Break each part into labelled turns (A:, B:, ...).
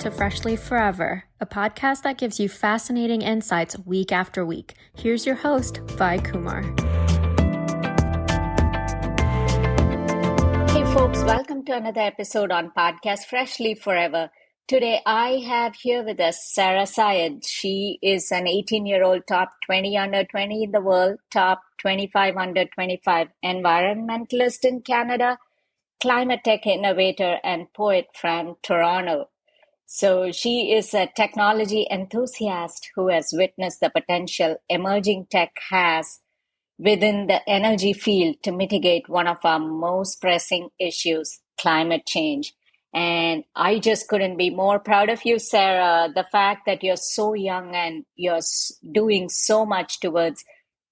A: to Freshly Forever, a podcast that gives you fascinating insights week after week. Here's your host, Vi Kumar.
B: Hey folks, welcome to another episode on podcast Freshly Forever. Today I have here with us Sarah Syed. She is an 18-year-old top 20 under 20 in the world, top 25 under 25 environmentalist in Canada, climate tech innovator, and poet from Toronto. So she is a technology enthusiast who has witnessed the potential emerging tech has within the energy field to mitigate one of our most pressing issues, climate change. And I just couldn't be more proud of you, Sarah. The fact that you're so young and you're doing so much towards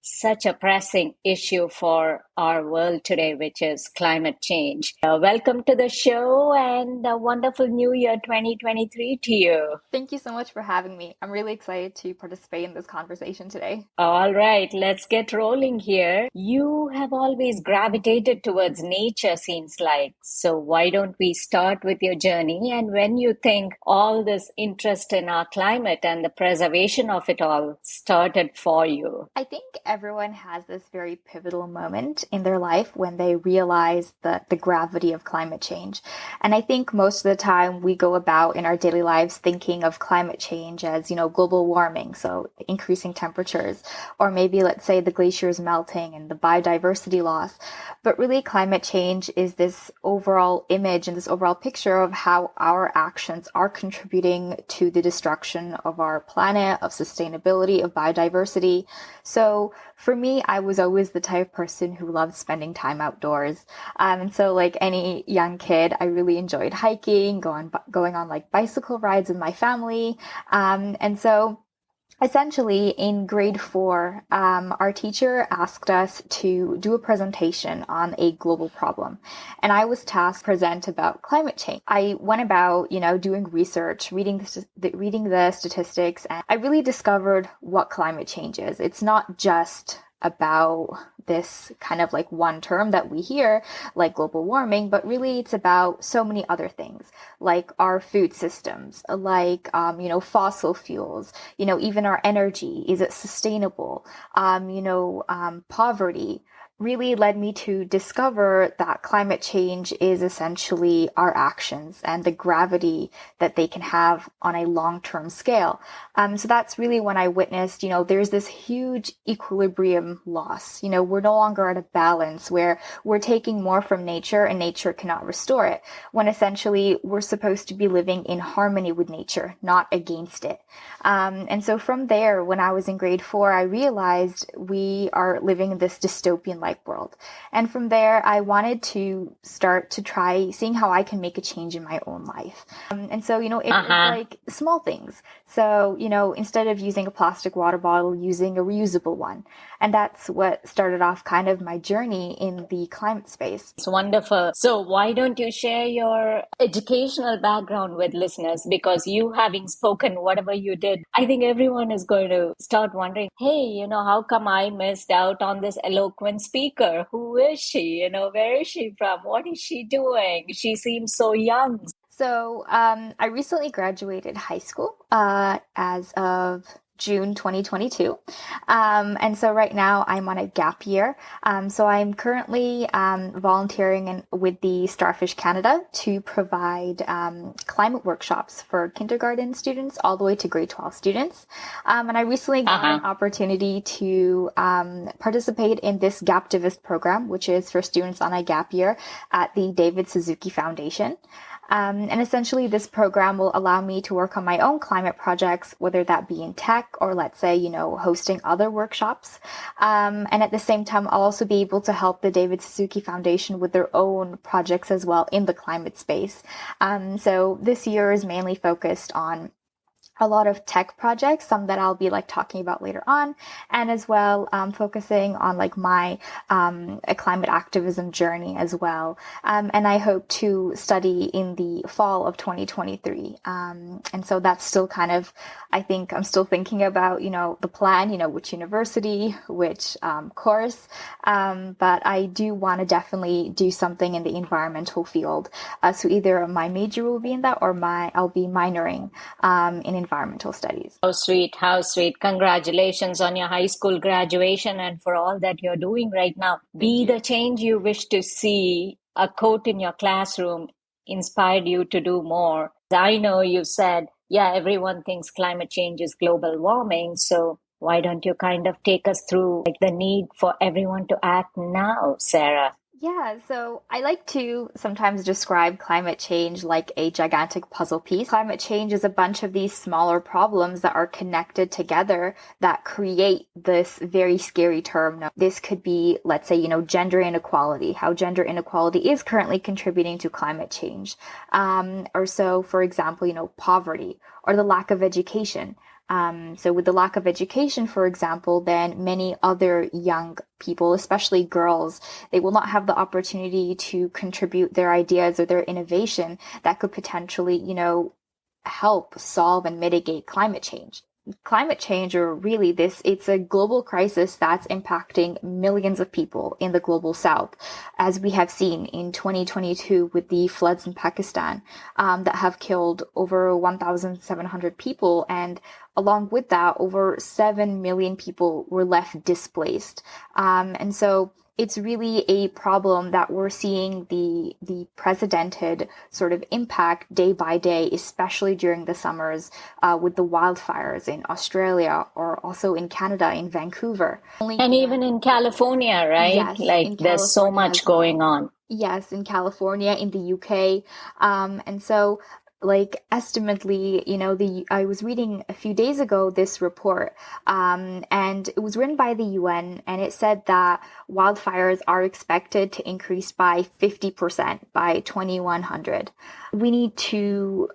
B: such a pressing issue for our world today, which is climate change. Welcome to the show and a wonderful new year 2023 to you.
C: Thank you so much for having me. I'm really excited to participate in this conversation today.
B: All right, let's get rolling here. You have always gravitated towards nature, seems like. So why don't we start with your journey and when you think all this interest in our climate and the preservation of it all started for you?
C: I think everyone has this very pivotal moment in their life when they realize the gravity of climate change. And I think most of the time we go about in our daily lives thinking of climate change as, global warming, so increasing temperatures, or maybe let's say the glaciers melting and the biodiversity loss. But really climate change is this overall image and this overall picture of how our actions are contributing to the destruction of our planet, of sustainability, of biodiversity. So for me, I was always the type of person who loved spending time outdoors. And so like any young kid, I really enjoyed hiking, going on like bicycle rides with my family. And so essentially, in grade 4, our teacher asked us to do a presentation on a global problem. And I was tasked to present about climate change. I went about, doing research, reading the statistics, and I really discovered what climate change is. It's not just about this kind of like one term that we hear, like global warming, but really it's about so many other things, like our food systems, like, fossil fuels, even our energy. Is it sustainable? Poverty really led me to discover that climate change is essentially our actions and the gravity that they can have on a long-term scale. So that's really when I witnessed, there's this huge equilibrium loss. We're no longer at a balance where we're taking more from nature and nature cannot restore it, when essentially we're supposed to be living in harmony with nature, not against it. And so from there, when I was in grade 4, I realized we are living in this dystopian-like world. And from there, I wanted to start to try seeing how I can make a change in my own life. And so, it was like small things. So, instead of using a plastic water bottle, using a reusable one. And that's what started off kind of my journey in the climate space.
B: It's wonderful. So why don't you share your educational background with listeners? Because you having spoken whatever you did, I think everyone is going to start wondering, hey, how come I missed out on this eloquent speaker? Who is she? Where is she from? What is she doing? She seems so young.
C: So I recently graduated high school as of June 2022. And so right now I'm on a gap year. So I'm currently volunteering with the Starfish Canada to provide climate workshops for kindergarten students all the way to grade 12 students. And I recently got an opportunity to participate in this Gaptivist program, which is for students on a gap year at the David Suzuki Foundation. And essentially this program will allow me to work on my own climate projects, whether that be in tech or let's say, hosting other workshops. And at the same time, I'll also be able to help the David Suzuki Foundation with their own projects as well in the climate space. So this year is mainly focused on a lot of tech projects, some that I'll be like talking about later on, and as well focusing on like my a climate activism journey as well. And I hope to study in the fall of 2023. And so that's still kind of, I think I'm still thinking about, the plan, which university, which course. But I do want to definitely do something in the environmental field. So either my major will be in that, or I'll be minoring in environmental studies.
B: How sweet, how sweet. Congratulations on your high school graduation and for all that you're doing right now. Be the change you wish to see. A quote in your classroom inspired you to do more. I know you said, yeah, everyone thinks climate change is global warming. So why don't you kind of take us through like the need for everyone to act now, Sarah?
C: Yeah, so I like to sometimes describe climate change like a gigantic puzzle piece. Climate change is a bunch of these smaller problems that are connected together that create this very scary term. This could be, let's say, gender inequality, how gender inequality is currently contributing to climate change. Or so, for example, poverty or the lack of education. So with the lack of education, for example, then many other young people, especially girls, they will not have the opportunity to contribute their ideas or their innovation that could potentially, help solve and mitigate climate change. Climate change, or really it's a global crisis that's impacting millions of people in the global south, as we have seen in 2022 with the floods in Pakistan that have killed over 1,700 people. And along with that, over 7 million people were left displaced. And so it's really a problem that we're seeing the precedented sort of impact day by day, especially during the summers with the wildfires in Australia or also in Canada, in Vancouver.
B: And even in California, right?
C: Yes,
B: like there's so much going on.
C: Yes, in California, in the UK. And so like estimately, I was reading a few days ago this report, and it was written by the UN, and it said that wildfires are expected to increase by 50% by 2100. We need to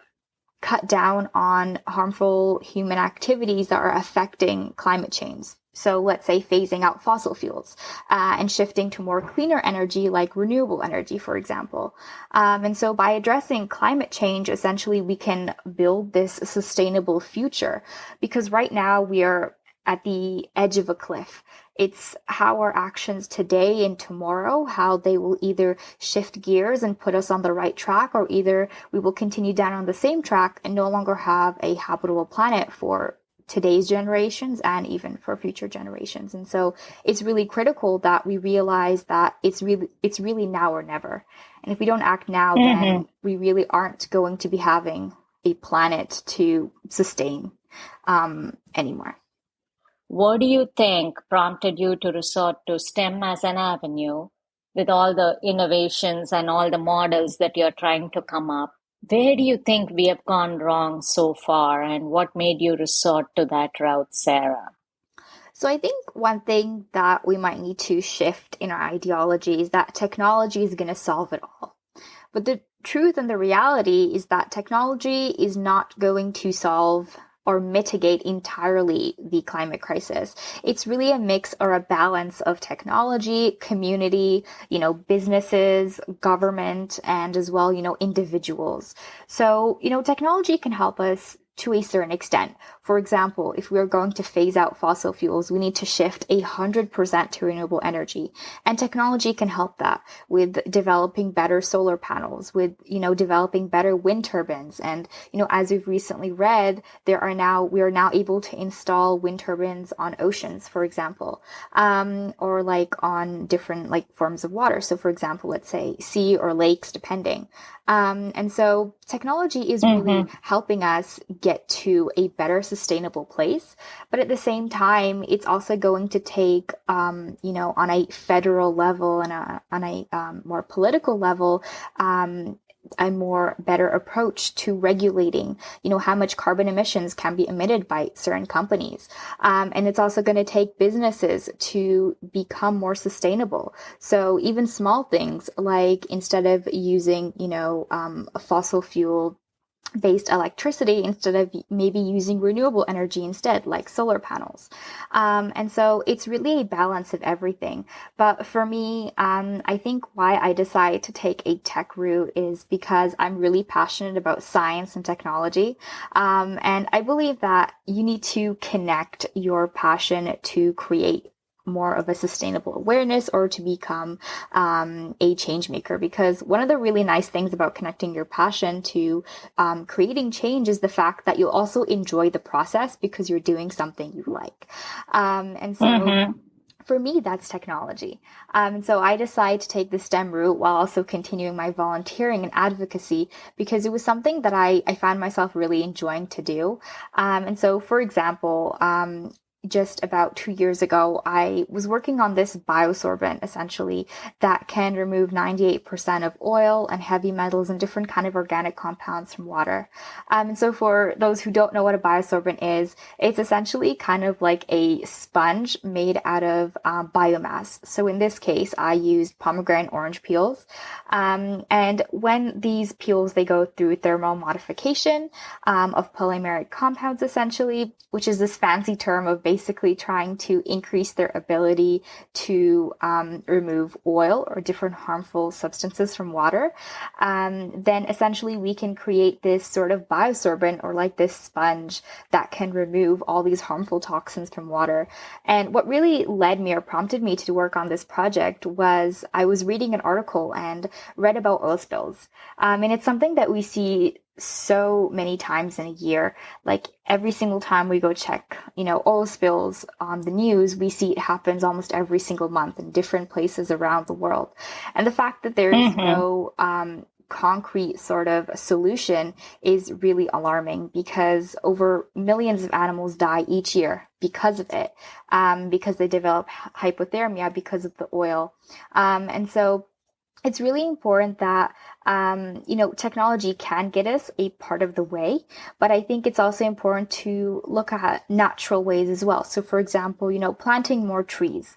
C: cut down on harmful human activities that are affecting climate change. So let's say phasing out fossil fuels and shifting to more cleaner energy like renewable energy, for example. And so by addressing climate change, essentially we can build this sustainable future, because right now we are at the edge of a cliff. It's how our actions today and tomorrow, how they will either shift gears and put us on the right track, or either we will continue down on the same track and no longer have a habitable planet for today's generations and even for future generations. And so it's really critical that we realize that it's really now or never. And if we don't act now, then we really aren't going to be having a planet to sustain anymore.
B: What do you think prompted you to resort to STEM as an avenue with all the innovations and all the models that you're trying to come up? Where do you think we have gone wrong so far, and what made you resort to that route, Sarah?
C: So I think one thing that we might need to shift in our ideology is that technology is going to solve it all. But the truth and the reality is that technology is not going to solve or mitigate entirely the climate crisis. It's really a mix or a balance of technology, community, businesses, government, and as well, individuals. So, technology can help us to a certain extent. For example, if we are going to phase out fossil fuels, we need to shift 100% to renewable energy. And technology can help that with developing better solar panels, with, developing better wind turbines. And, as we've recently read, we are now able to install wind turbines on oceans, for example, or like on different like forms of water. So for example, let's say sea or lakes, depending. And so technology is really helping us get to a better sustainable place. But at the same time, it's also going to take, on a federal level and on a more political level, a more better approach to regulating, how much carbon emissions can be emitted by certain companies. And it's also going to take businesses to become more sustainable. So even small things like instead of using, a fossil fuel based electricity instead of maybe using renewable energy instead, like solar panels. And so it's really a balance of everything. But for me, I think why I decided to take a tech route is because I'm really passionate about science and technology. And I believe that you need to connect your passion to create more of a sustainable awareness or to become a change maker. Because one of the really nice things about connecting your passion to creating change is the fact that you'll also enjoy the process because you're doing something you like. And so for me, that's technology. So I decided to take the STEM route while also continuing my volunteering and advocacy because it was something that I found myself really enjoying to do. And so, for example, just about 2 years ago, I was working on this biosorbent essentially that can remove 98% of oil and heavy metals and different kind of organic compounds from water. And so for those who don't know what a biosorbent is, it's essentially kind of like a sponge made out of biomass. So in this case, I used pomegranate orange peels. And when these peels, they go through thermal modification of polymeric compounds essentially, which is this fancy term of basically trying to increase their ability to remove oil or different harmful substances from water, then essentially we can create this sort of biosorbent or like this sponge that can remove all these harmful toxins from water. And what really led me or prompted me to work on this project was I was reading an article and read about oil spills. And it's something that we see so many times in a year. Like every single time we go check, oil spills on the news, we see it happens almost every single month in different places around the world. And the fact that there is no concrete sort of solution is really alarming because over millions of animals die each year because of it, because they develop hypothermia because of the oil. And so it's really important that, technology can get us a part of the way, but I think it's also important to look at natural ways as well. So for example, planting more trees.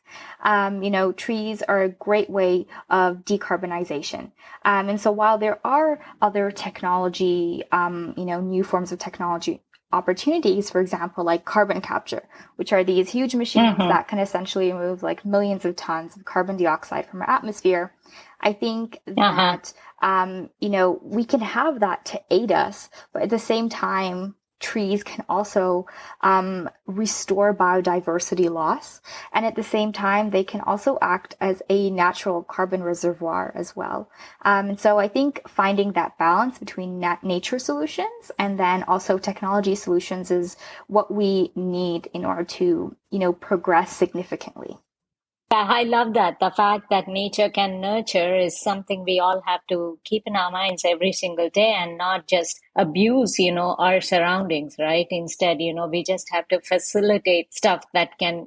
C: Trees are a great way of decarbonization. And so while there are other technology, new forms of technology opportunities, for example, like carbon capture, which are these huge machines that can essentially remove like millions of tons of carbon dioxide from our atmosphere. I think that, we can have that to aid us, but at the same time, trees can also restore biodiversity loss. And at the same time, they can also act as a natural carbon reservoir as well. And so I think finding that balance between nature solutions and then also technology solutions is what we need in order to, progress significantly.
B: I love that. The fact that nature can nurture is something we all have to keep in our minds every single day and not just abuse, our surroundings, right? Instead, we just have to facilitate stuff that can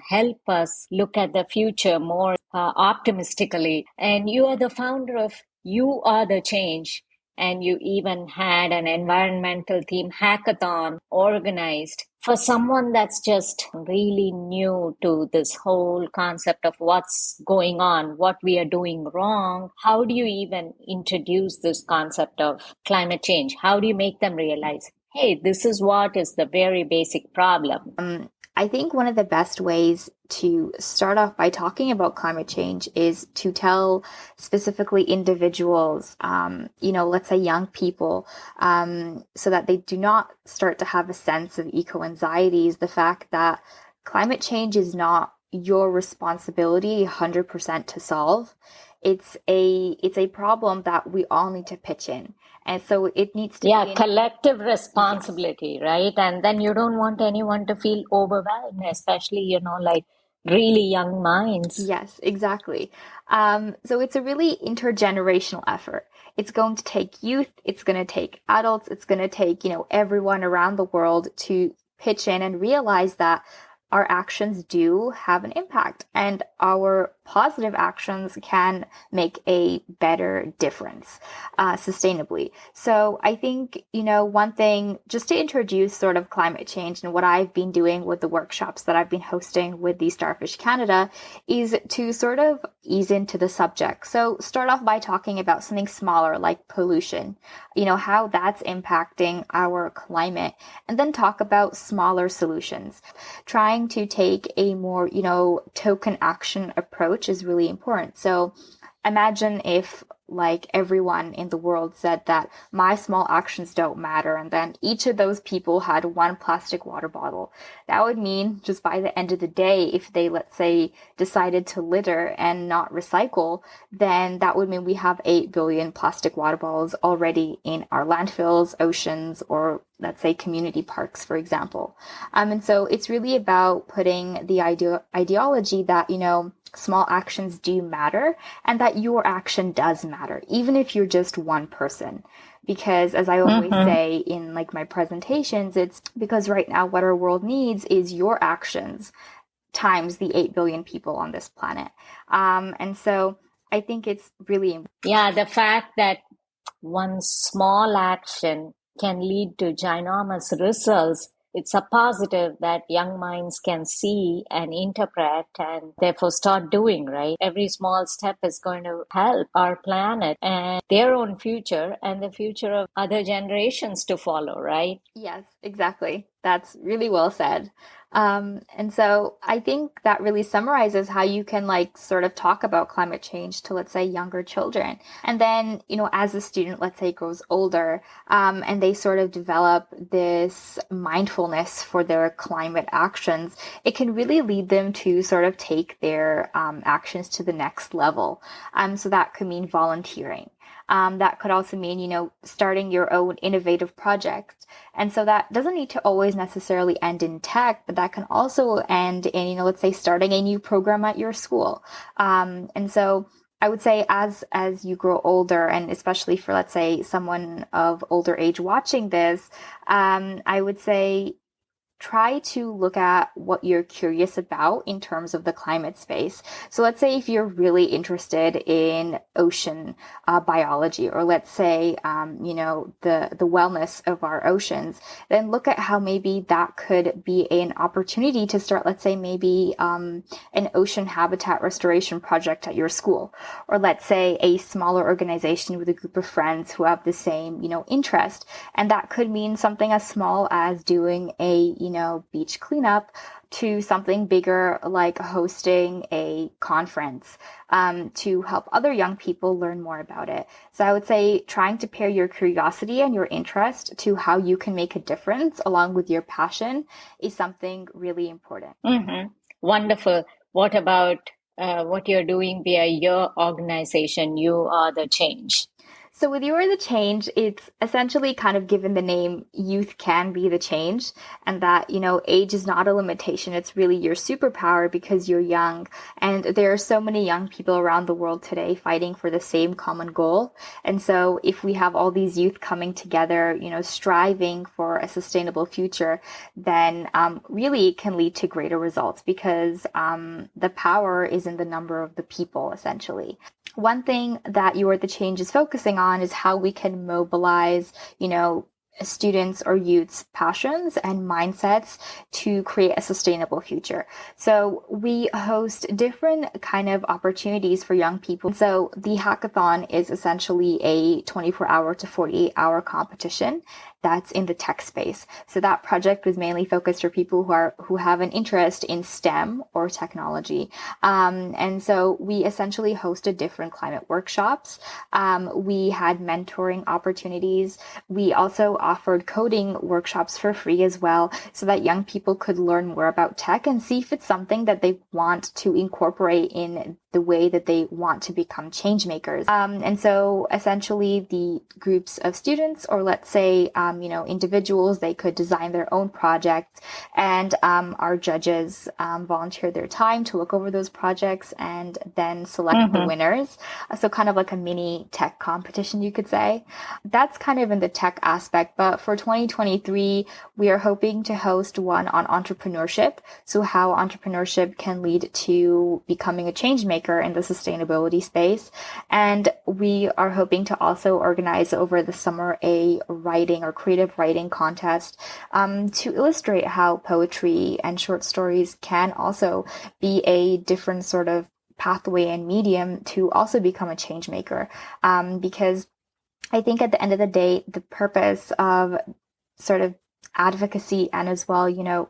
B: help us look at the future more optimistically. And you are the founder of You Are the Change. And you even had an environmental theme hackathon organized for someone that's just really new to this whole concept of what's going on, what we are doing wrong. How do you even introduce this concept of climate change? How do you make them realize, hey, this is what is the very basic problem?
C: I think one of the best ways to start off by talking about climate change is to tell specifically individuals, let's say young people, so that they do not start to have a sense of eco-anxiety, is the fact that climate change is not your responsibility 100% to solve. It's a problem that we all need to pitch in. And so it needs to
B: be collective responsibility, yes. Right? And then you don't want anyone to feel overwhelmed, especially, like really young minds.
C: Yes, exactly. So it's a really intergenerational effort. It's going to take youth, it's going to take adults, it's going to take, everyone around the world to pitch in and realize that our actions do have an impact, and our positive actions can make a better difference sustainably. So I think, one thing just to introduce sort of climate change and what I've been doing with the workshops that I've been hosting with the Starfish Canada is to sort of ease into the subject. So start off by talking about something smaller like pollution, how that's impacting our climate, and then talk about smaller solutions. Trying to take a more, token action approach is really important. So imagine if like everyone in the world said that my small actions don't matter, and then each of those people had one plastic water bottle. That would mean just by the end of the day, if they, let's say, decided to litter and not recycle, then that would mean we have 8 billion plastic water bottles already in our landfills, oceans, or let's say community parks, for example. And so it's really about putting the ideology that, small actions do matter, and that your action does matter, even if you're just one person. Because as I always say in like my presentations, it's because right now what our world needs is your actions times the 8 billion people on this planet. And so I think it's really important.
B: Yeah, the fact that one small action can lead to ginormous results, it's a positive that young minds can see and interpret and therefore start doing, right? Every small step is going to help our planet and their own future and the future of other generations to follow, right?
C: Yes, exactly. That's really well said. And so I think that really summarizes how you can like sort of talk about climate change to, let's say, younger children. And then, as a student, let's say, grows older, and they sort of develop this mindfulness for their climate actions, it can really lead them to sort of take their actions to the next level. So that could mean volunteering. That could also mean, starting your own innovative project. And so that doesn't need to always necessarily end in tech, but that can also end in, let's say, starting a new program at your school. And so I would say as you grow older, and especially for, let's say, someone of older age watching this, I would say try to look at what you're curious about in terms of the climate space. So let's say if you're really interested in ocean biology, or let's say, the wellness of our oceans, then look at how maybe that could be an opportunity to start, let's say, maybe an ocean habitat restoration project at your school, or let's say a smaller organization with a group of friends who have the same, interest. And that could mean something as small as doing a, beach cleanup, to something bigger like hosting a conference to help other young people learn more about it. So I would say trying to pair your curiosity and your interest to how you can make a difference along with your passion is something really important.
B: Wonderful. What about what you're doing via your organization? You Are the Change.
C: So with You Are the Change, it's essentially kind of given the name Youth Can Be the Change, and that, age is not a limitation. It's really your superpower because you're young. And there are so many young people around the world today fighting for the same common goal. And so if we have all these youth coming together, striving for a sustainable future, then really it can lead to greater results because the power is in the number of the people, essentially. One thing that You Are the Change is focusing on is how we can mobilize, students or youth's passions and mindsets to create a sustainable future. So we host different kind of opportunities for young people. So the hackathon is essentially a 24-hour to 48-hour competition that's in the tech space. So that project was mainly focused for people who have an interest in STEM or technology. And so we essentially hosted different climate workshops. We had mentoring opportunities. We also offered coding workshops for free as well, so that young people could learn more about tech and see if it's something that they want to incorporate in the the way that they want to become change makers. And so essentially the groups of students, or let's say, individuals, they could design their own projects, and our judges volunteer their time to look over those projects and then select the winners. So kind of like a mini tech competition, you could say. That's kind of in the tech aspect. But for 2023, we are hoping to host one on entrepreneurship. So how entrepreneurship can lead to becoming a change maker in the sustainability space. And we are hoping to also organize over the summer a writing or creative writing contest to illustrate how poetry and short stories can also be a different sort of pathway and medium to also become a change maker. Because I think at the end of the day, the purpose of sort of advocacy and as well,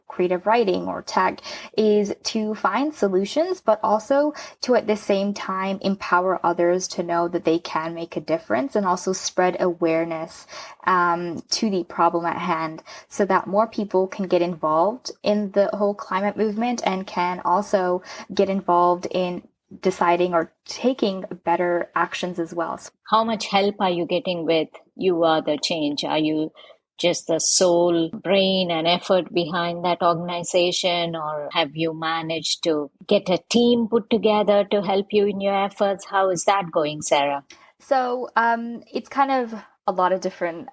C: creative writing or tech is to find solutions, but also to at the same time empower others to know that they can make a difference, and also spread awareness to the problem at hand, so that more people can get involved in the whole climate movement and can also get involved in deciding or taking better actions as well.
B: How much help are you getting with You Are the Change? Are you just the sole brain and effort behind that organization, or have you managed to get a team put together to help you in your efforts? How is that going, Sarah?
C: So it's kind of a lot of different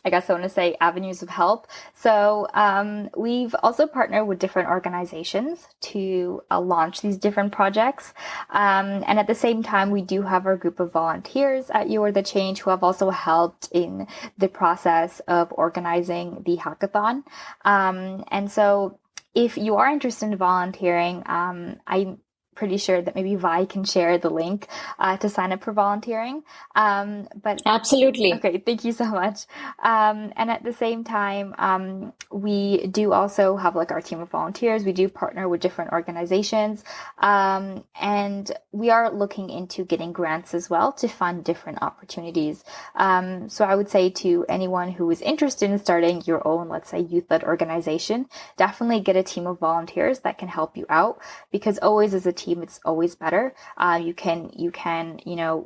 C: I guess I want to say avenues of help. So we've also partnered with different organizations to launch these different projects. And at the same time, we do have our group of volunteers at You Are the Change who have also helped in the process of organizing the hackathon. And so if you are interested in volunteering, I'm pretty sure that maybe Vi can share the link to sign up for volunteering. But
B: absolutely.
C: Okay, thank you so much. And at the same time, we do also have like our team of volunteers. We do partner with different organizations. And we are looking into getting grants as well to fund different opportunities. So I would say to anyone who is interested in starting your own, let's say, youth-led organization, definitely get a team of volunteers that can help you out, because always as a team, it's always better. You can,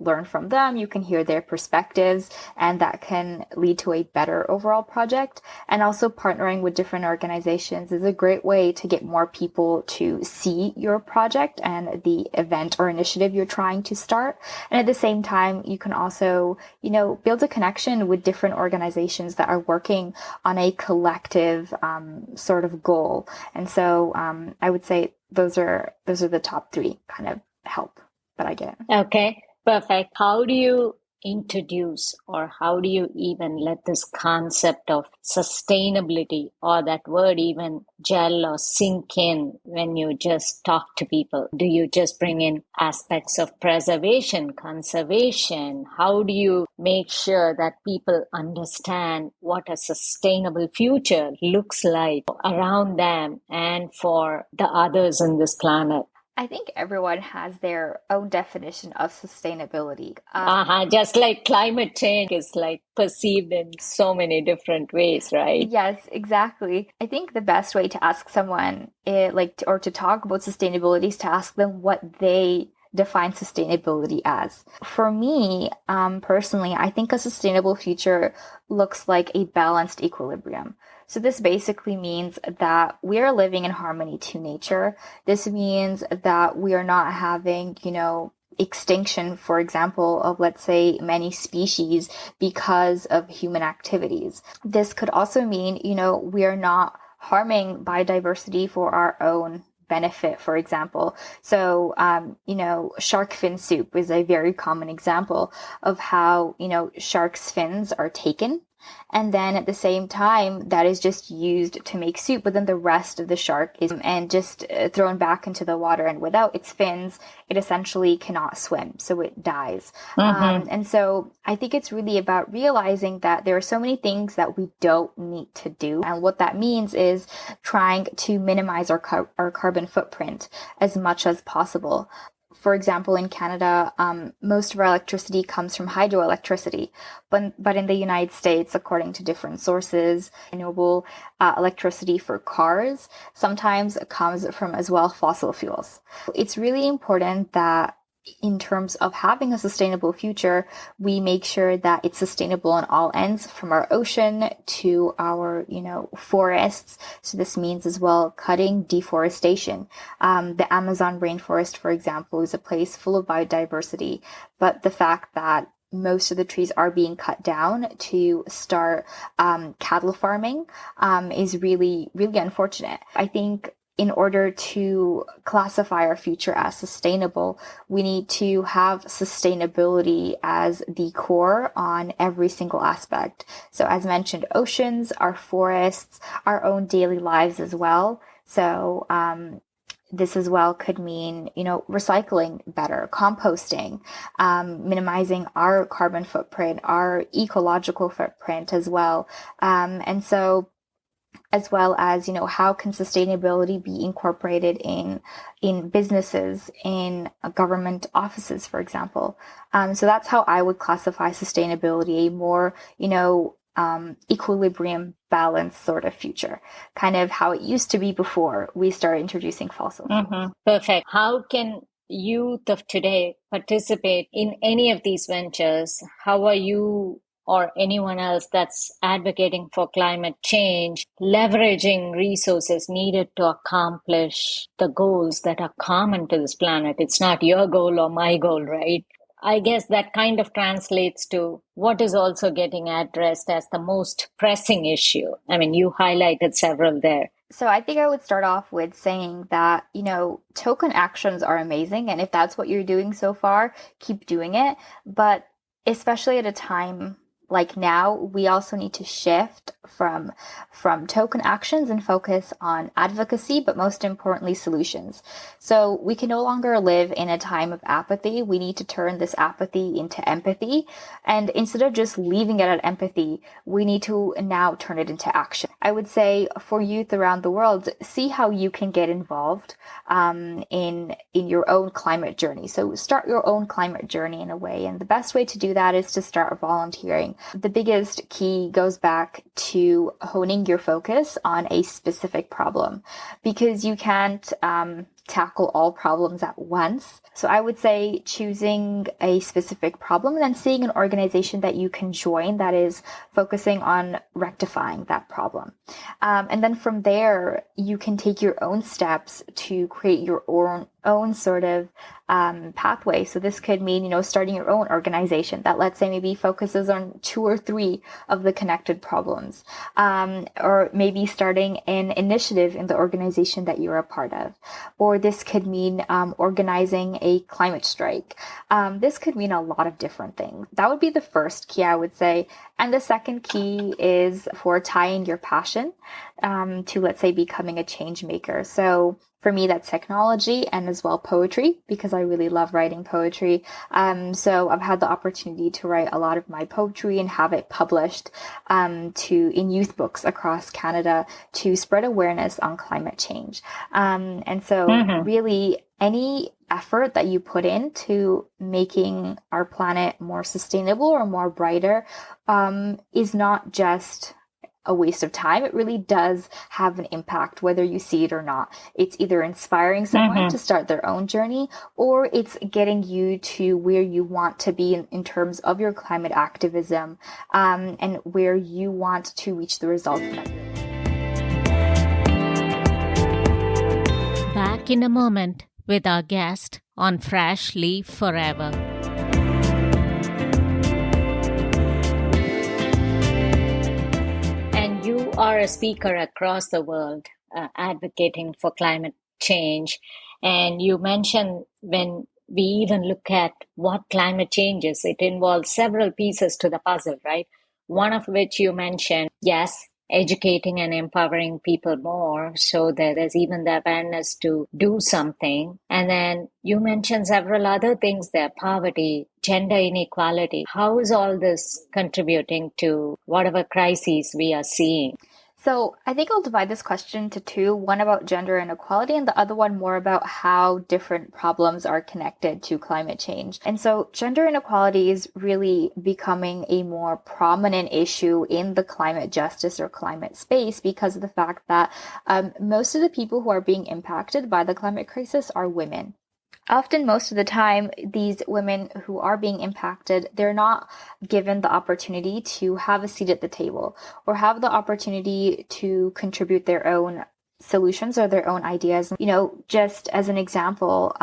C: learn from them. You can hear their perspectives, and that can lead to a better overall project. And also partnering with different organizations is a great way to get more people to see your project and the event or initiative you're trying to start. And at the same time, you can also, build a connection with different organizations that are working on a collective sort of goal. And so I would say those are the top three kind of help that I get.
B: Okay, perfect. How do you introduce, or how do you even let this concept of sustainability, or that word even gel or sink in when you just talk to people? Do you just bring in aspects of preservation, conservation? How do you make sure that people understand what a sustainable future looks like around them and for the others on this planet?
C: I think everyone has their own definition of sustainability.
B: Just like climate change is like perceived in so many different ways, right?
C: Yes, exactly. I think the best way to ask someone, or to talk about sustainability, is to ask them what they define sustainability as. For me, personally, I think a sustainable future looks like a balanced equilibrium. So this basically means that we are living in harmony to nature. This means that we are not having, extinction, for example, of, let's say, many species because of human activities. This could also mean, we are not harming biodiversity for our own benefit, for example. So, shark fin soup is a very common example of how, shark's fins are taken. And then at the same time, that is just used to make soup, but then the rest of the shark is and just thrown back into the water. And without its fins, it essentially cannot swim, so it dies. And so I think it's really about realizing that there are so many things that we don't need to do. And what that means is trying to minimize our carbon footprint as much as possible. for example, in Canada, most of our electricity comes from hydroelectricity. But in the United States, according to different sources, renewable electricity for cars sometimes comes from as well fossil fuels. It's really important that in terms of having a sustainable future, we make sure that it's sustainable on all ends, from our ocean to our, forests. So this means as well cutting deforestation. The Amazon rainforest, for example, is a place full of biodiversity, but the fact that most of the trees are being cut down to start cattle farming is really, really unfortunate. I think in order to classify our future as sustainable, we need to have sustainability as the core on every single aspect. So as mentioned, oceans, our forests, our own daily lives as well. So this as well could mean, recycling better, composting, minimizing our carbon footprint, our ecological footprint as well. And so as well as, how can sustainability be incorporated in businesses, in government offices, for example. So that's how I would classify sustainability, a more, equilibrium balance sort of future, kind of how it used to be before we started introducing fossil fuels.
B: Mm-hmm. Perfect. How can youth of today participate in any of these ventures? How are you or anyone else that's advocating for climate change leveraging resources needed to accomplish the goals that are common to this planet? It's not your goal or my goal, right? I guess that kind of translates to what is also getting addressed as the most pressing issue. I mean, you highlighted several there.
C: So I think I would start off with saying that, token actions are amazing. And if that's what you're doing so far, keep doing it. But especially at a time like now, we also need to shift from token actions and focus on advocacy, but most importantly, solutions. So we can no longer live in a time of apathy. We need to turn this apathy into empathy. And instead of just leaving it at empathy, we need to now turn it into action. I would say for youth around the world, see how you can get involved in your own climate journey. So start your own climate journey in a way. And the best way to do that is to start volunteering. The biggest key goes back to honing your focus on a specific problem, because you can't tackle all problems at once. So I would say choosing a specific problem and then seeing an organization that you can join that is focusing on rectifying that problem. And then from there, you can take your own steps to create your own sort of pathway. So this could mean, starting your own organization that, let's say, maybe focuses on 2 or 3 of the connected problems, or maybe starting an initiative in the organization that you're a part of. Or this could mean organizing a climate strike. This could mean a lot of different things. That would be the first key, I would say. And the second key is for tying your passion to, let's say, becoming a change maker. So for me, that's technology and as well poetry, because I really love writing poetry. So I've had the opportunity to write a lot of my poetry and have it published in youth books across Canada to spread awareness on climate change. And so really any effort that you put into making our planet more sustainable or more brighter is not just a waste of time. It really does have an impact, whether you see it or not. It's either inspiring someone to start their own journey, or it's getting you to where you want to be in terms of your climate activism, and where you want to reach the results that you're.
D: Back in a moment with our guest on Fresh Leaf Forever.
B: You are a speaker across the world advocating for climate change. And you mentioned when we even look at what climate change is, it involves several pieces to the puzzle, right? One of which you mentioned, yes, educating and empowering people more so that there's even the awareness to do something. And then you mentioned several other things there, poverty, gender inequality. How is all this contributing to whatever crises we are seeing?
C: So I think I'll divide this question into two, one about gender inequality and the other one more about how different problems are connected to climate change. And so gender inequality is really becoming a more prominent issue in the climate justice or climate space because of the fact that most of the people who are being impacted by the climate crisis are women. Often, most of the time, these women who are being impacted, they're not given the opportunity to have a seat at the table or have the opportunity to contribute their own solutions or their own ideas. Just as an example,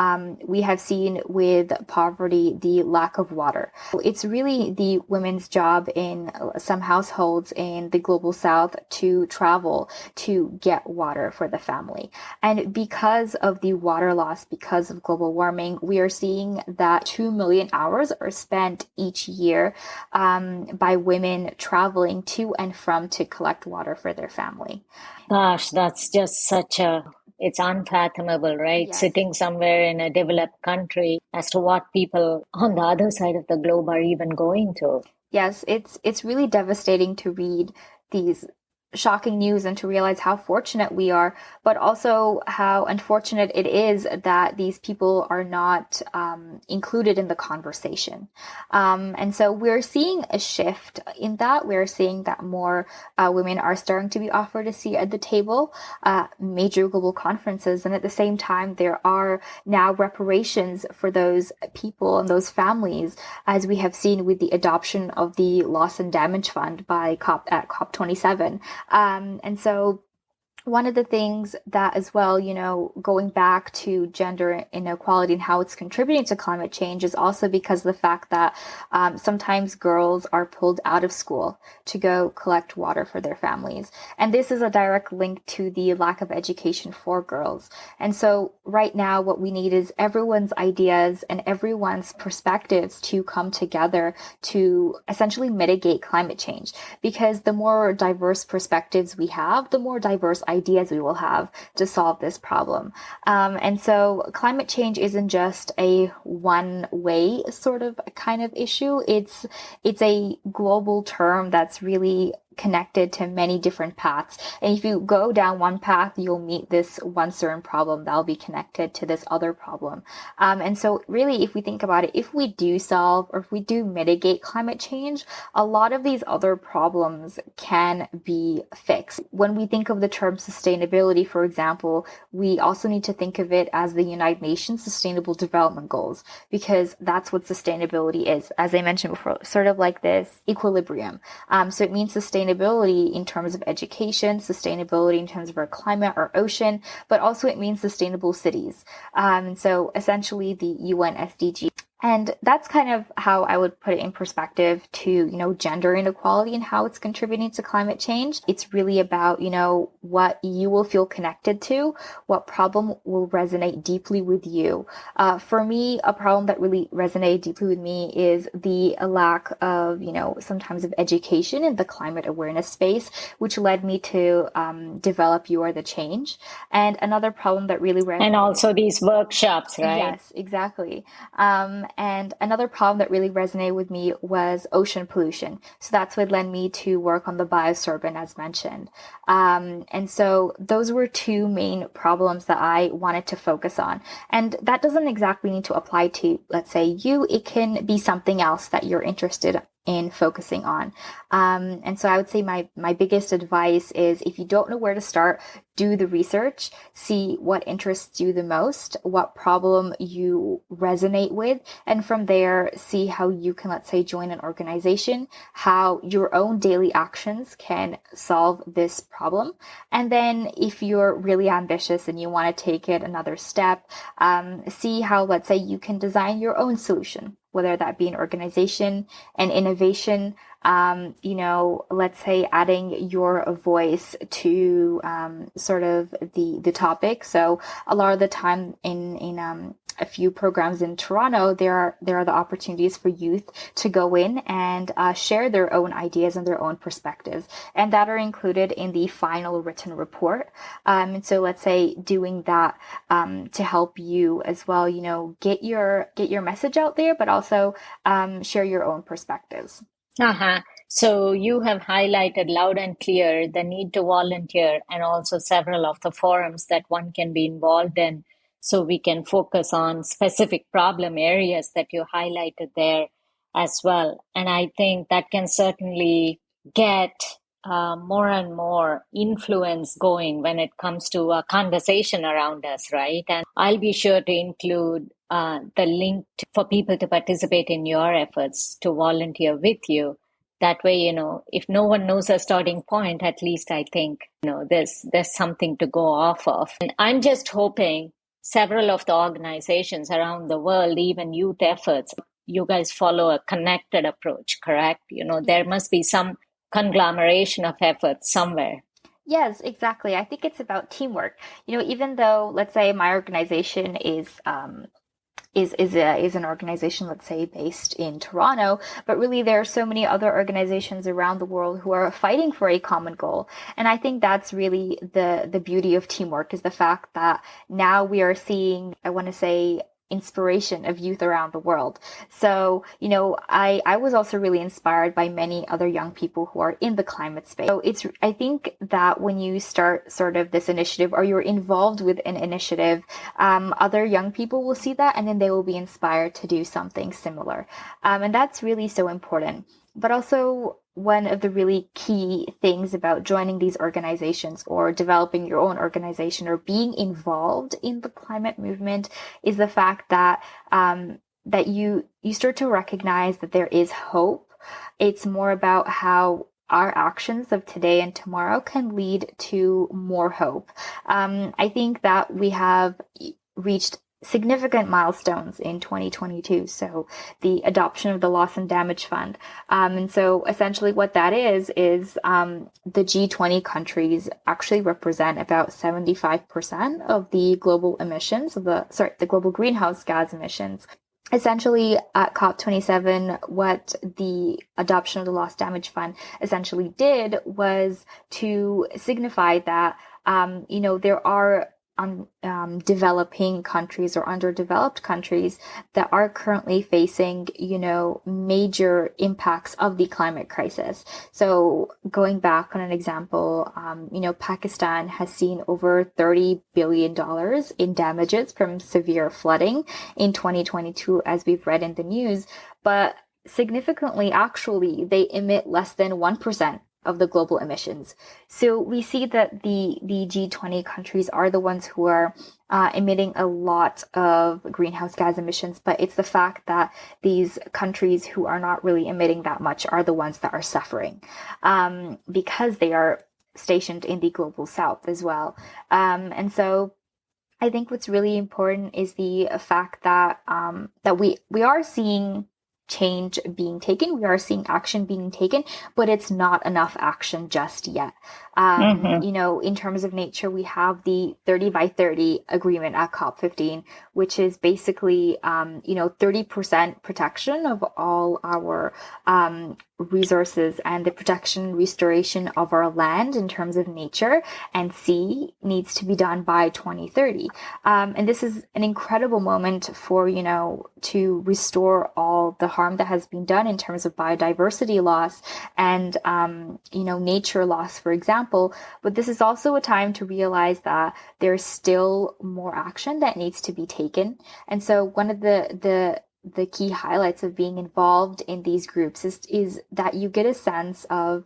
C: we have seen with poverty the lack of water. It's really the women's job in some households in the global south to travel to get water for the family. And because of the water loss, because of global warming, we are seeing that 2 million hours are spent each year by women traveling to and from to collect water for their family.
B: Gosh, that's just it's unfathomable, right?
C: Yes.
B: Sitting somewhere in a developed country as to what people on the other side of the globe are even going through.
C: Yes, it's really devastating to read these shocking news and to realize how fortunate we are, but also how unfortunate it is that these people are not included in the conversation. And so we're seeing a shift in that. We're seeing that more women are starting to be offered a seat at the table, major global conferences. And at the same time, there are now reparations for those people and those families, as we have seen with the adoption of the Loss and Damage Fund by COP27. And so one of the things that as well, going back to gender inequality and how it's contributing to climate change is also because of the fact that sometimes girls are pulled out of school to go collect water for their families. And this is a direct link to the lack of education for girls. And so right now, what we need is everyone's ideas and everyone's perspectives to come together to essentially mitigate climate change. Because the more diverse perspectives we have, the more diverse ideas we will have to solve this problem. And so climate change isn't just a one-way sort of kind of issue. It's a global term that's really connected to many different paths. And if you go down one path, you'll meet this one certain problem that'll be connected to this other problem. And so really, if we think about it, if we do solve or if we do mitigate climate change, a lot of these other problems can be fixed. When we think of the term sustainability, for example, we also need to think of it as the United Nations Sustainable Development Goals, because that's what sustainability is. As I mentioned before, sort of like this equilibrium. So it means sustainability in terms of education, sustainability in terms of our climate, our ocean, but also it means sustainable cities. So essentially the UN SDG. And that's kind of how I would put it in perspective to, gender inequality and how it's contributing to climate change. It's really about, what you will feel connected to, what problem will resonate deeply with you. For me, a problem that really resonated deeply with me is the lack of, sometimes of education in the climate awareness space, which led me to develop You Are the Change. And another problem that really resonated.
B: And also these workshops, right?
C: Yes, exactly. And another problem that really resonated with me was ocean pollution. So that's what led me to work on the biosorbent, as mentioned. And so those were two main problems that I wanted to focus on. And that doesn't exactly need to apply to, let's say, you. It can be something else that you're interested in focusing on. And so I would say my biggest advice is, if you don't know where to start, do the research, see what interests you the most, what problem you resonate with, and from there, see how you can, let's say, join an organization, how your own daily actions can solve this problem. And then if you're really ambitious and you want to take it another step, see how, let's say, you can design your own solution, whether that be an organization, an innovation, let's say adding your voice to sort of the topic. So a lot of the time in a few programs in Toronto, there are the opportunities for youth to go in and share their own ideas and their own perspectives, and that are included in the final written report. And so let's say doing that to help you as well, get your message out there, but also share your own perspectives.
B: Uh-huh. So you have highlighted loud and clear the need to volunteer and also several of the forums that one can be involved in so we can focus on specific problem areas that you highlighted there as well. And I think that can certainly get more and more influence going when it comes to a conversation around us, right? And I'll be sure to include the link for people to participate in your efforts to volunteer with you. That way, if no one knows a starting point, at least I think, there's something to go off of. And I'm just hoping several of the organizations around the world, even youth efforts, you guys follow a connected approach, correct? There must be some conglomeration of efforts somewhere.
C: Yes, exactly. I think it's about teamwork. Even though, let's say, my organization is an organization, let's say, based in Toronto, but really there are so many other organizations around the world who are fighting for a common goal. And I think that's really the beauty of teamwork, is the fact that now we are seeing, I want to say, inspiration of youth around the world. So, I was also really inspired by many other young people who are in the climate space. So I think that when you start sort of this initiative, or you're involved with an initiative, other young people will see that, and then they will be inspired to do something similar. And that's really so important. But also, one of the really key things about joining these organizations or developing your own organization or being involved in the climate movement is the fact that that you start to recognize that there is hope. It's more about how our actions of today and tomorrow can lead to more hope. I think that we have reached significant milestones in 2022. So the adoption of the Loss and Damage Fund. And so essentially what that is the G20 countries actually represent about 75% of the global emissions, the global greenhouse gas emissions. Essentially, at COP27, what the adoption of the Loss Damage Fund essentially did was to signify that, there are developing countries or underdeveloped countries that are currently facing, major impacts of the climate crisis. So going back on an example, Pakistan has seen over $30 billion in damages from severe flooding in 2022, as we've read in the news. But significantly, actually, they emit less than 1% of the global emissions. So we see that the G20 countries are the ones who are emitting a lot of greenhouse gas emissions, but it's the fact that these countries who are not really emitting that much are the ones that are suffering, because they are stationed in the global south as well. And so I think what's really important is the fact that that we are seeing change being taken. We are seeing action being taken, but it's not enough action just yet. In terms of nature, we have the 30 by 30 agreement at COP15, which is basically, 30% protection of all our resources and the protection and restoration of our land in terms of nature and sea needs to be done by 2030. And this is an incredible moment for, to restore all the harm that has been done in terms of biodiversity loss and, nature loss, for example. But this is also a time to realize that there's still more action that needs to be taken. And so one of the key highlights of being involved in these groups is that you get a sense of,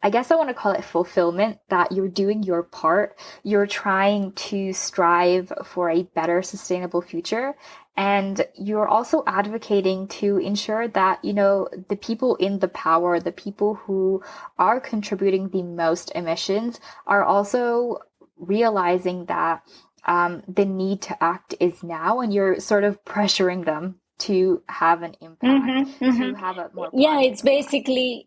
C: I guess I want to call it fulfillment, that you're doing your part. You're trying to strive for a better sustainable future. And you're also advocating to ensure that, the people in the power, the people who are contributing the most emissions are also realizing that the need to act is now, and you're sort of pressuring them to have an impact, to have a more
B: it's basically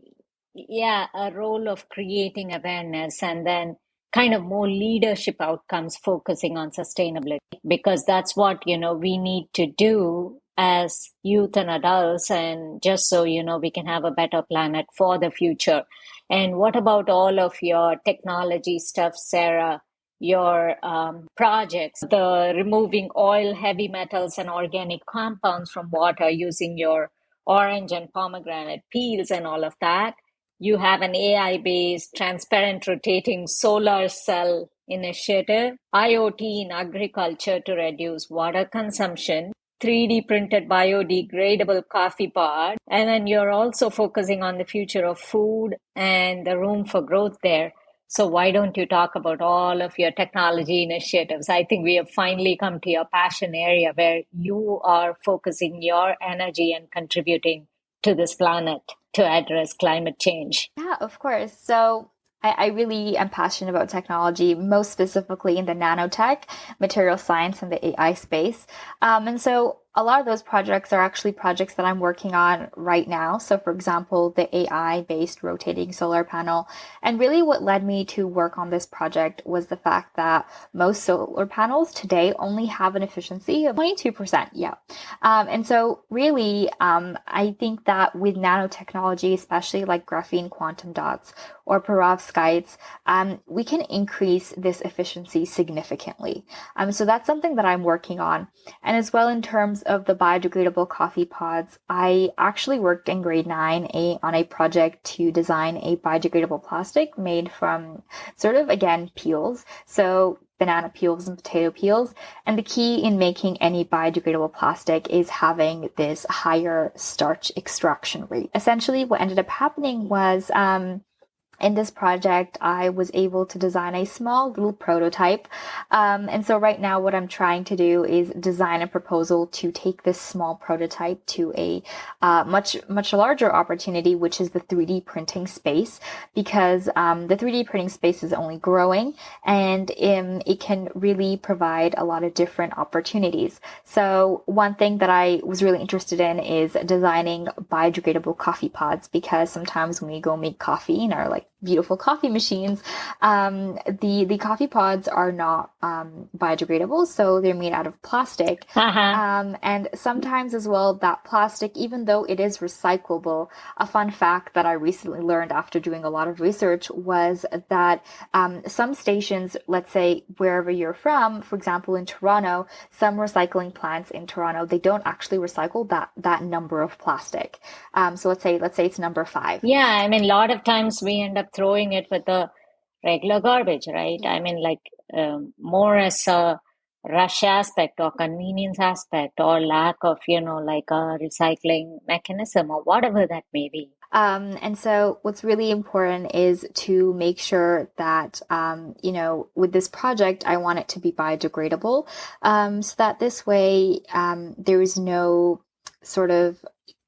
B: a role of creating awareness and then kind of more leadership outcomes focusing on sustainability, because that's what we need to do as youth and adults, and just so we can have a better planet for the future. And what about all of your technology stuff, Sarah? Your projects, the removing oil, heavy metals, and organic compounds from water using your orange and pomegranate peels and all of that. you have an AI-based transparent rotating solar cell initiative, IoT in agriculture to reduce water consumption, 3D printed biodegradable coffee pod, and then you're also focusing on the future of food and the room for growth there. So why don't you talk about all of your technology initiatives? I think we have finally come to your passion area where you are focusing your energy and contributing to this planet to address climate change.
C: Yeah, of course. So I really am passionate about technology, most specifically in the nanotech, material science, and the AI space. And so a lot of those projects are actually projects that I'm working on right now. So, for example, the AI-based rotating solar panel. And really what led me to work on this project was the fact that most solar panels today only have an efficiency of 22%. Yeah. And so really, I think that with nanotechnology, especially like graphene quantum dots or perovskites, we can increase this efficiency significantly. So that's something that I'm working on. And as well, in terms of the biodegradable coffee pods, I actually worked in grade 9 on a project to design a biodegradable plastic made from sort of, again, peels. So banana peels and potato peels. And the key in making any biodegradable plastic is having this higher starch extraction rate. Essentially, what ended up happening was, in this project, I was able to design a small little prototype. And so right now what I'm trying to do is design a proposal to take this small prototype to a much larger opportunity, which is the 3D printing space, because the 3D printing space is only growing and it can really provide a lot of different opportunities. So one thing that I was really interested in is designing biodegradable coffee pods, because sometimes when we go make coffee in our like beautiful coffee machines, the coffee pods are not biodegradable, so they're made out of plastic. And sometimes as well, that plastic, even though it is recyclable, a fun fact that I recently learned after doing a lot of research was that some stations, let's say wherever you're from, for example in Toronto, some recycling plants in Toronto, they don't actually recycle that number of plastic. So let's say it's number 5.
B: Yeah, I mean, a lot of times we end up throwing it with the regular garbage, right? I mean, like more as a rush aspect or convenience aspect or lack of, like a recycling mechanism or whatever that may be.
C: And so what's really important is to make sure that, with this project, I want it to be biodegradable, so that this way there is no sort of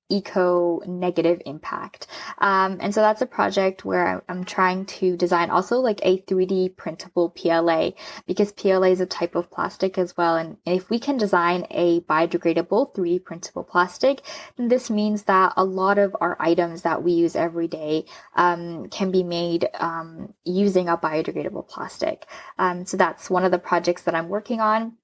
C: eco-negative impact. And so that's a project where I'm trying to design also like a 3D printable PLA, because PLA is a type of plastic as well. And if we can design a biodegradable 3D printable plastic, then this means that a lot of our items that we use every day can be made using a biodegradable plastic. So that's one of the projects that I'm working on.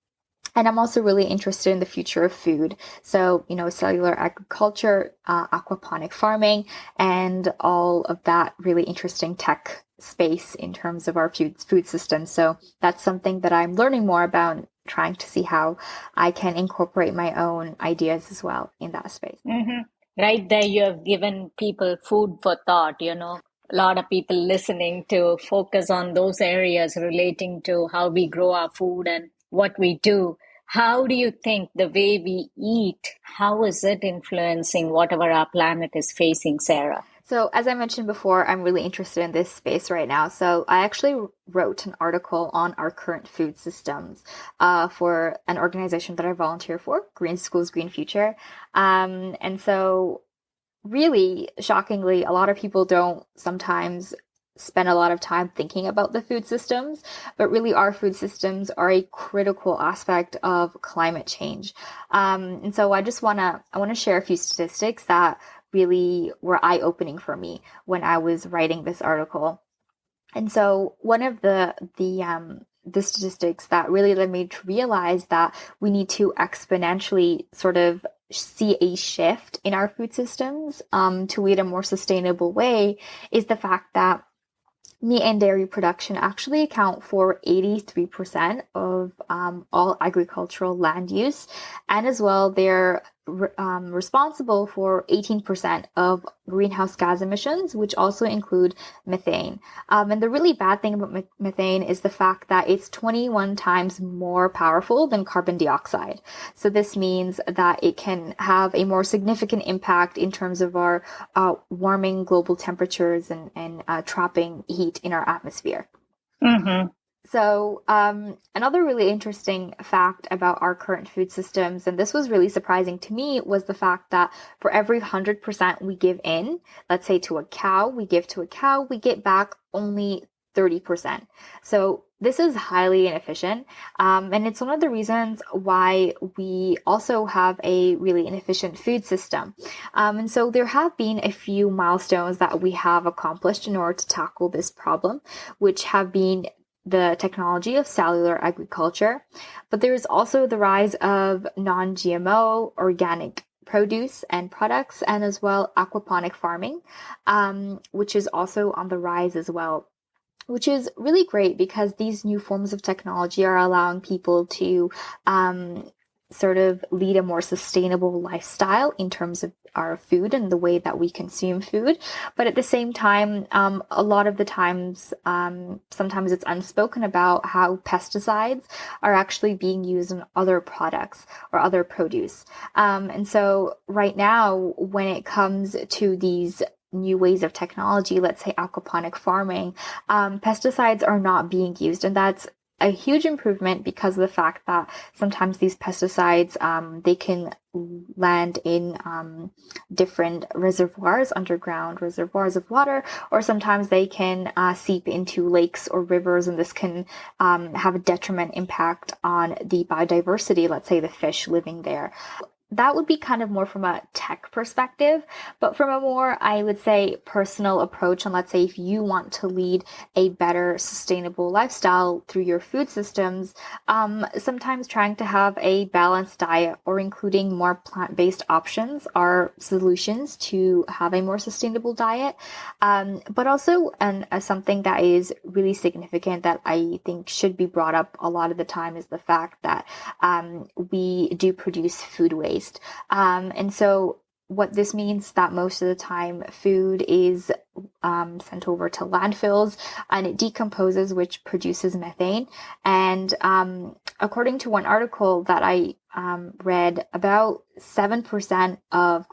C: And I'm also really interested in the future of food. So, cellular agriculture, aquaponic farming, and all of that really interesting tech space in terms of our food system. So that's something that I'm learning more about, trying to see how I can incorporate my own ideas as well in that space.
B: Mm-hmm. Right there, you have given people food for thought, A lot of people listening to focus on those areas relating to how we grow our food and what we do. How do you think the way we eat, how is it influencing whatever our planet is facing, Sarah?
C: So as I mentioned before, I'm really interested in this space right now. So I actually wrote an article on our current food systems for an organization that I volunteer for, Green Schools, Green Future. And so really shockingly, a lot of people don't sometimes spend a lot of time thinking about the food systems, but really our food systems are a critical aspect of climate change. And so I want to share a few statistics that really were eye-opening for me when I was writing this article. And so one of the statistics that really led me to realize that we need to exponentially sort of see a shift in our food systems to lead a more sustainable way is the fact that meat and dairy production actually account for 83% of all agricultural land use. And as well, they're responsible for 18% of greenhouse gas emissions, which also include methane. And the really bad thing about methane is the fact that it's 21 times more powerful than carbon dioxide. So this means that it can have a more significant impact in terms of our warming global temperatures and trapping heat in our atmosphere.
B: Mm-hmm.
C: So another really interesting fact about our current food systems, and this was really surprising to me, was the fact that for every 100% we give in, let's say to a cow, we get back only 30%. So this is highly inefficient. And it's one of the reasons why we also have a really inefficient food system. And so there have been a few milestones that we have accomplished in order to tackle this problem, which have been the technology of cellular agriculture, but there is also the rise of non-GMO organic produce and products, and as well aquaponic farming, which is also on the rise as well, which is really great because these new forms of technology are allowing people to sort of lead a more sustainable lifestyle in terms of our food and the way that we consume food. But at the same time, a lot of the times, sometimes it's unspoken about how pesticides are actually being used in other products or other produce. And so right now, when it comes to these new ways of technology, let's say aquaponic farming, pesticides are not being used. And that's a huge improvement because of the fact that sometimes these pesticides, they can land in different reservoirs, underground reservoirs of water, or sometimes they can seep into lakes or rivers, and this can have a detriment impact on the biodiversity, let's say the fish living there. That would be kind of more from a tech perspective, but from a more, I would say, personal approach. And let's say if you want to lead a better sustainable lifestyle through your food systems, sometimes trying to have a balanced diet or including more plant-based options are solutions to have a more sustainable diet. But also, and something that is really significant that I think should be brought up a lot of the time is the fact that we do produce food waste. And so what this means that most of the time food is sent over to landfills and it decomposes, which produces methane. And according to one article that I read, about 7% of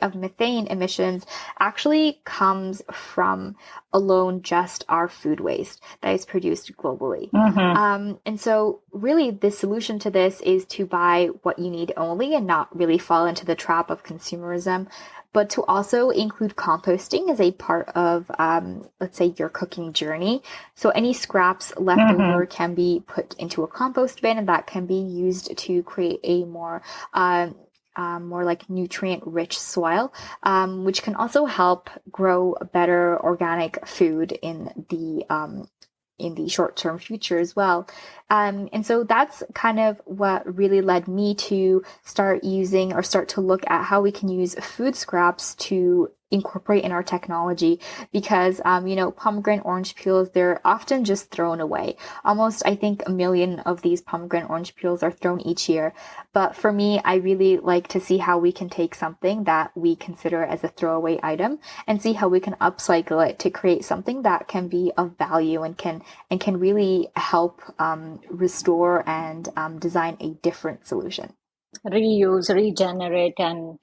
C: of methane emissions actually comes from alone just our food waste that is produced globally.
B: Mm-hmm.
C: And so really the solution to this is to buy what you need only and not really fall into the trap of consumerism, but to also include composting as a part of, let's say, your cooking journey. So any scraps left over can be put into a compost bin, and that can be used to create a more like nutrient-rich soil, which can also help grow better organic food in the short-term future as well. And so that's kind of what really led me to start to look at how we can use food scraps to incorporate in our technology, because pomegranate orange peels, they're often just thrown away. Almost, I think, 1 million of these pomegranate orange peels are thrown each year. But for me, I really like to see how we can take something that we consider as a throwaway item and see how we can upcycle it to create something that can be of value and can really help restore and design a different solution.
B: Reuse, regenerate, and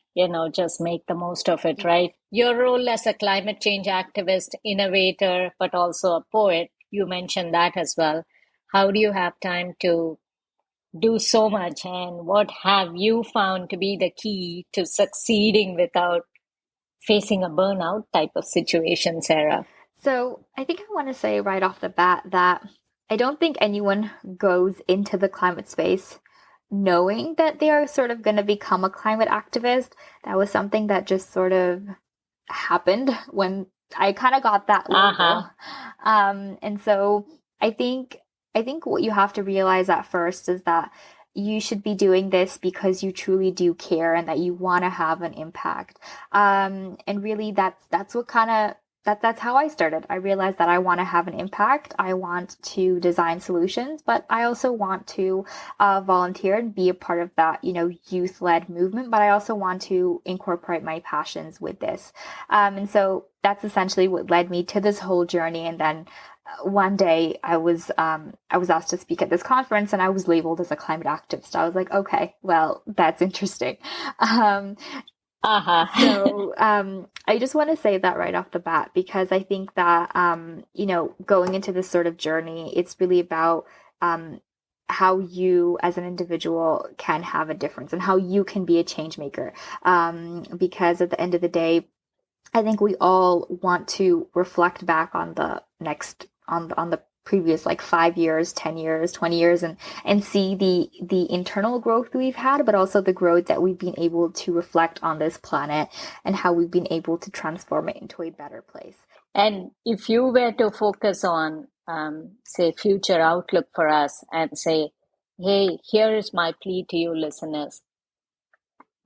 B: just make the most of it, right? Your role as a climate change activist, innovator, but also a poet, you mentioned that as well. How do you have time to do so much, and what have you found to be the key to succeeding without facing a burnout type of situation, Sarah?
C: So I think I want to say right off the bat that I don't think anyone goes into the climate space knowing that they are sort of going to become a climate activist. That was something that just sort of happened when I kind of got that label. And so I think what you have to realize at first is that you should be doing this because you truly do care and that you want to have an impact. And really that's what kind of that's how I started. I realized that I want to have an impact. I want to design solutions, but I also want to volunteer and be a part of that, youth-led movement. But I also want to incorporate my passions with this. And so that's essentially what led me to this whole journey. And then one day I was asked to speak at this conference, and I was labeled as a climate activist. I was like, okay, well, that's interesting. Um,
B: Uh-huh.
C: so I just want to say that right off the bat, because I think that going into this sort of journey, it's really about how you as an individual can have a difference and how you can be a change maker. Because at the end of the day, I think we all want to reflect back on the next on the previous like 5 years, 10 years, 20 years, and see the internal growth we've had, but also the growth that we've been able to reflect on this planet and how we've been able to transform it into a better place.
B: And if you were to focus on, say, future outlook for us and say, hey, here is my plea to you listeners,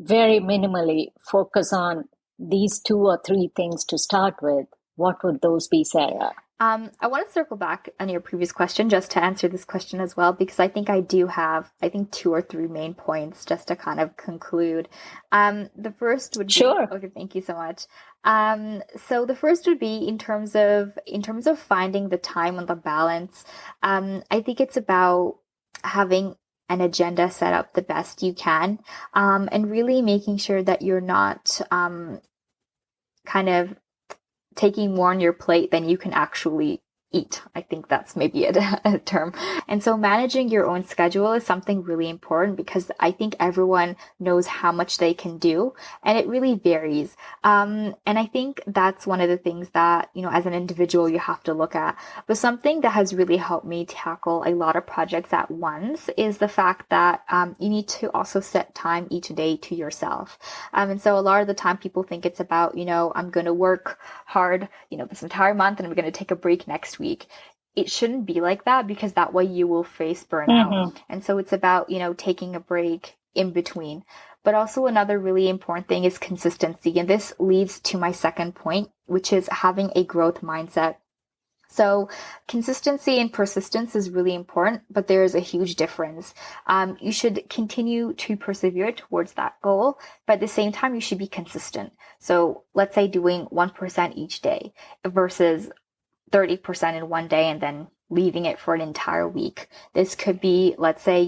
B: very minimally focus on these 2 or 3 things to start with, what would those be, Sarah?
C: I want to circle back on your previous question just to answer this question as well, because I think I do have, 2 or 3 main points just to kind of conclude. The first would be,
B: Sure.
C: okay, thank you so much. So the first would be in terms of finding the time and the balance. I think it's about having an agenda set up the best you can, and really making sure that you're not kind of taking more on your plate than you can actually eat. I think that's maybe a term. And so managing your own schedule is something really important, because I think everyone knows how much they can do, and it really varies. And I think that's one of the things that, as an individual, you have to look at. But something that has really helped me tackle a lot of projects at once is the fact that you need to also set time each day to yourself. And so a lot of the time people think it's about, I'm going to work hard, this entire month, and I'm going to take a break next week. It shouldn't be like that, because that way you will face burnout.
B: Mm-hmm.
C: And so it's about, taking a break in between. But also another really important thing is consistency. And this leads to my second point, which is having a growth mindset. So consistency and persistence is really important, but there is a huge difference. You should continue to persevere towards that goal, but at the same time, you should be consistent. So let's say doing 1% each day versus 30% in one day and then leaving it for an entire week. This could be, let's say,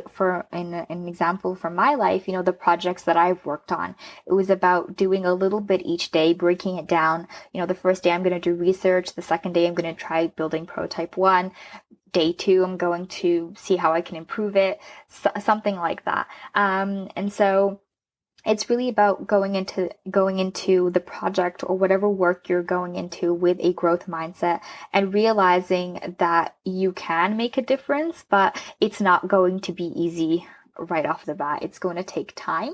C: for an example from my life, the projects that I've worked on, it was about doing a little bit each day, breaking it down. The first day I'm going to do research. The second day I'm going to try building prototype 1. Day 2, I'm going to see how I can improve it, something like that. And so it's really about going into the project or whatever work you're going into with a growth mindset and realizing that you can make a difference, but it's not going to be easy right off the bat. It's going to take time.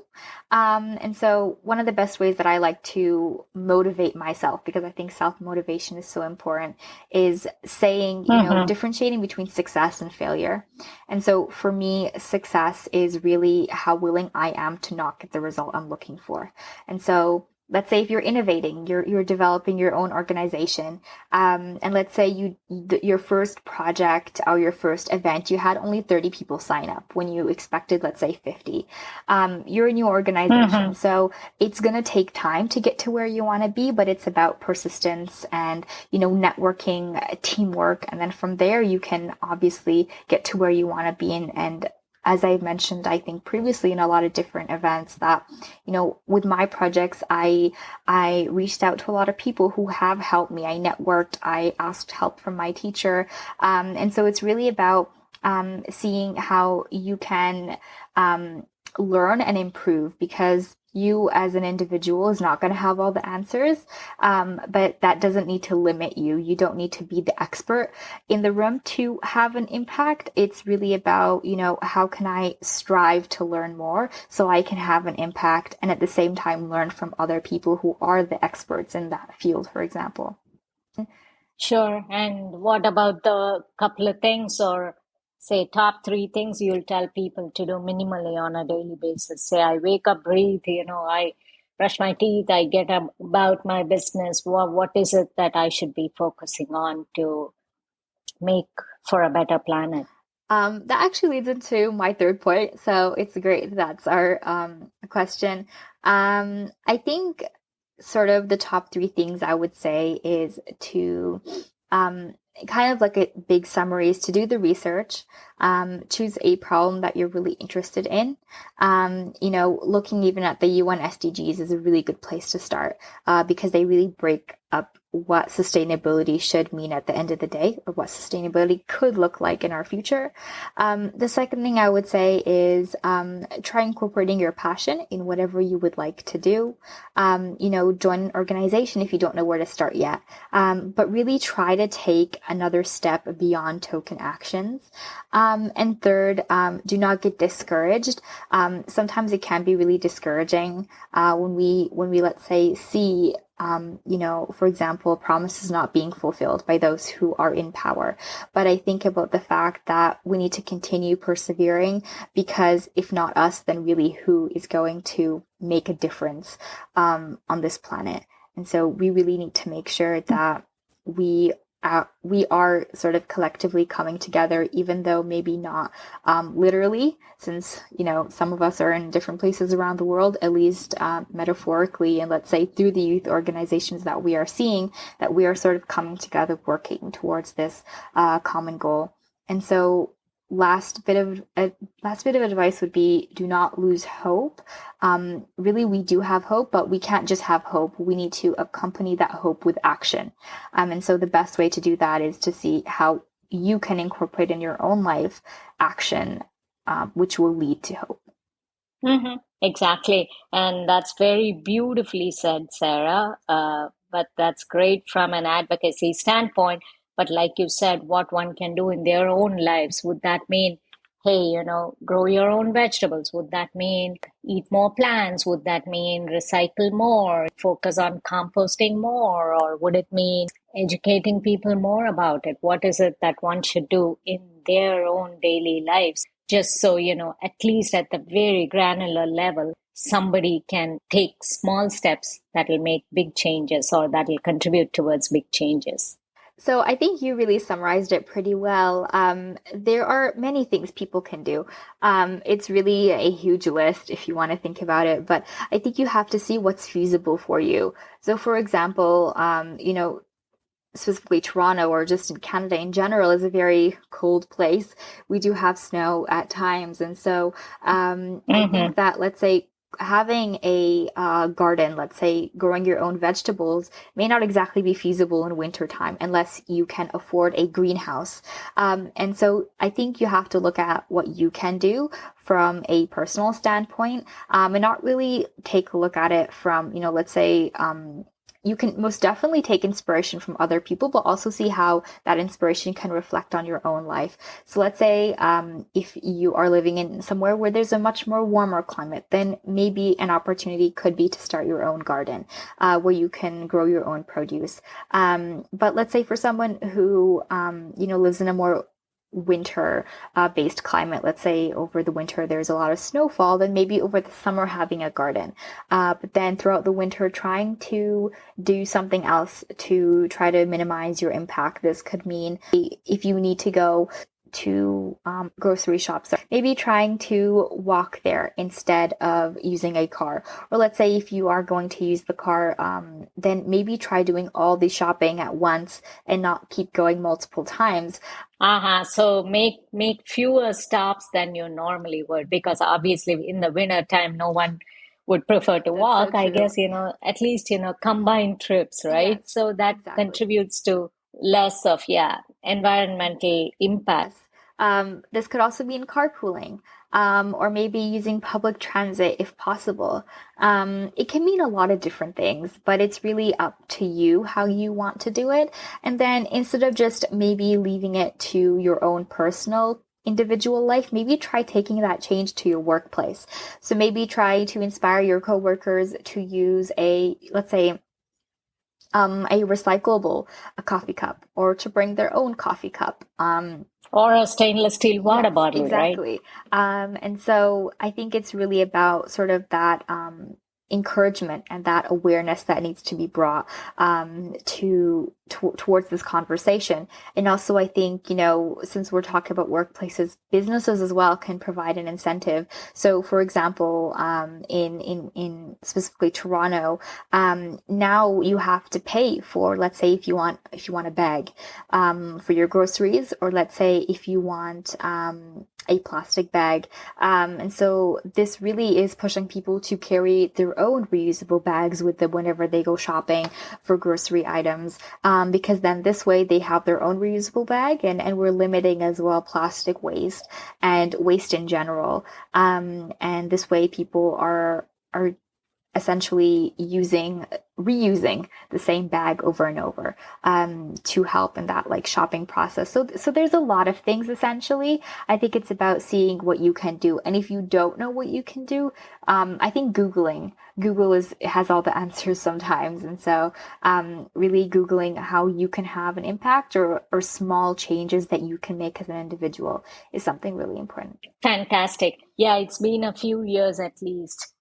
C: And so one of the best ways that I like to motivate myself, because I think self-motivation is so important, is saying, differentiating between success and failure. And so for me, success is really how willing I am to not get the result I'm looking for. And so let's say if you're innovating, you're developing your own organization, and let's say your first project or your first event, you had only 30 people sign up when you expected, let's say 50. You're a new organization, so it's going to take time to get to where you want to be, but it's about persistence and, networking, teamwork. And then from there, you can obviously get to where you want to be. And as I mentioned, I think previously in a lot of different events that, with my projects, I reached out to a lot of people who have helped me. I networked, I asked help from my teacher. And so it's really about seeing how you can learn and improve, because you as an individual is not going to have all the answers, but that doesn't need to limit you. You don't need to be the expert in the room to have an impact. It's really about, how can I strive to learn more so I can have an impact, and at the same time learn from other people who are the experts in that field, for example.
B: Sure. And what about the couple of things, or say top 3 things you'll tell people to do minimally on a daily basis? Say I wake up, breathe, I brush my teeth, I get about my business. What is it that I should be focusing on to make for a better planet?
C: That actually leads into my third point. So it's great. That's our question. I think sort of the top three things I would say is to um, kind of like a big summary is to do the research, choose a problem that you're really interested in. Looking even at the UN SDGs is a really good place to start because they really break up what sustainability should mean at the end of the day, or what sustainability could look like in our future. The second thing I would say is try incorporating your passion in whatever you would like to do. Join an organization if you don't know where to start yet. But really try to take another step beyond token actions. And third, do not get discouraged. Sometimes it can be really discouraging when we let's say see for example, promises not being fulfilled by those who are in power. But I think about the fact that we need to continue persevering because if not us, then really who is going to make a difference on this planet? And so we really need to make sure that we are sort of collectively coming together, even though maybe not literally, since some of us are in different places around the world, at least metaphorically, and let's say through the youth organizations that we are seeing, that we are sort of coming together, working towards this common goal. And so last bit of advice would be, do not lose hope. Really, we do have hope, but we can't just have hope. We need to accompany that hope with action. And so the best way to do that is to see how you can incorporate in your own life action, which will lead to hope.
B: Mm-hmm. Exactly. And that's very beautifully said, Sarah. But that's great from an advocacy standpoint. But like you said, what one can do in their own lives, would that mean, hey, grow your own vegetables? Would that mean eat more plants? Would that mean recycle more, focus on composting more? Or would it mean educating people more about it? What is it that one should do in their own daily lives? Just so, at least at the very granular level, somebody can take small steps that will make big changes or that will contribute towards big changes.
C: So I think you really summarized it pretty well. There are many things people can do. It's really a huge list if you want to think about it, but I think you have to see what's feasible for you. So for example, specifically Toronto or just in Canada in general is a very cold place. We do have snow at times. And so I think that, let's say, having a garden, let's say growing your own vegetables, may not exactly be feasible in wintertime unless you can afford a greenhouse. And so I think you have to look at what you can do from a personal standpoint, and not really take a look at it from, let's say, you can most definitely take inspiration from other people, but also see how that inspiration can reflect on your own life. So let's say if you are living in somewhere where there's a much more warmer climate, then maybe an opportunity could be to start your own garden where you can grow your own produce. But let's say for someone who, lives in a more winter based climate, let's say over the winter there's a lot of snowfall, then maybe over the summer having a garden, but then throughout the winter trying to do something else to try to minimize your impact. This could mean if you need to go to grocery shops, maybe trying to walk there instead of using a car. Or let's say if you are going to use the car, then maybe try doing all the shopping at once and not keep going multiple times.
B: So make fewer stops than you normally would, because obviously in the winter time no one would prefer to walk.
C: So
B: I guess, at least, combined trips, right?
C: Yes,
B: so that
C: exactly.
B: contributes to less of, environmental impact.
C: This could also be in carpooling, or maybe using public transit if possible. It can mean a lot of different things, but it's really up to you how you want to do it. And then instead of just maybe leaving it to your own personal individual life, maybe try taking that change to your workplace. So maybe try to inspire your coworkers to use let's say, a recyclable coffee cup, or to bring their own coffee cup.
B: Or a stainless steel water bottle, right?
C: Exactly. And so I think it's really about sort of that encouragement and that awareness that needs to be brought towards this conversation. And also, I think, since we're talking about workplaces, businesses as well can provide an incentive. So, for example, in specifically Toronto, now you have to pay for, let's say, if you want a bag for your groceries, or let's say if you want a plastic bag. And so this really is pushing people to carry their own reusable bags with them whenever they go shopping for grocery items, because then this way they have their own reusable bag, and we're limiting as well plastic waste and waste in general. And this way people are essentially reusing the same bag over and over to help in that like shopping process. So there's a lot of things. Essentially, I think it's about seeing what you can do, and if you don't know what you can do, I think Google has all the answers sometimes. And so really Googling how you can have an impact or small changes that you can make as an individual is something really important.
B: Fantastic. Yeah, it's been a few years at least.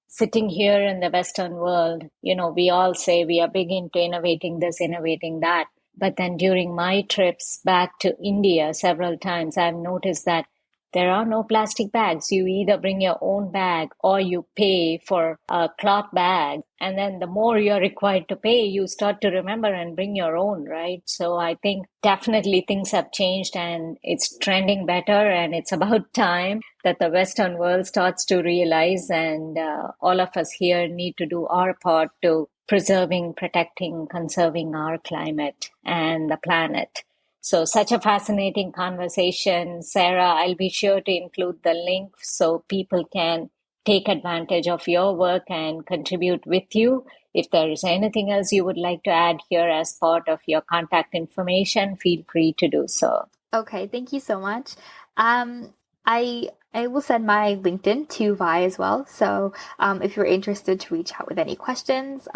B: Sitting here in the Western world, we all say we are big into innovating this, innovating that. But then during my trips back to India several times, I've noticed that there are no plastic bags. You either bring your own bag or you pay for a cloth bag. And then the more you're required to pay, you start to remember and bring your own, right? So I think definitely things have changed and it's trending better. And it's about time that the Western world starts to realize, and all of us here need to do our part to preserving, protecting, conserving our climate and the planet. So such a fascinating conversation, Sarah. I'll be sure to include the link so people can take advantage of your work and contribute with you. If there is anything else you would like to add here as part of your contact information, feel free to do so.
C: Okay, thank you so much. I will send my LinkedIn to Vi as well. So if you're interested to reach out with any questions,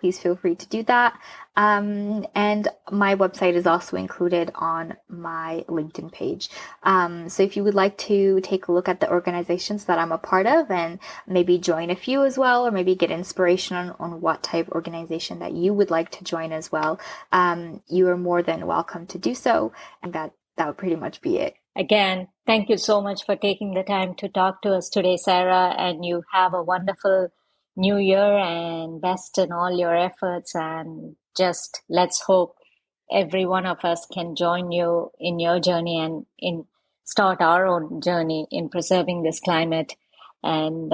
C: please feel free to do that. And my website is also included on my LinkedIn page. So if you would like to take a look at the organizations that I'm a part of and maybe join a few as well, or maybe get inspiration on what type of organization that you would like to join as well, you are more than welcome to do so. And that would pretty much be it.
B: Again, thank you so much for taking the time to talk to us today, Sarah, and you have a wonderful new year and best in all your efforts. And just let's hope every one of us can join you in your journey and start our own journey in preserving this climate and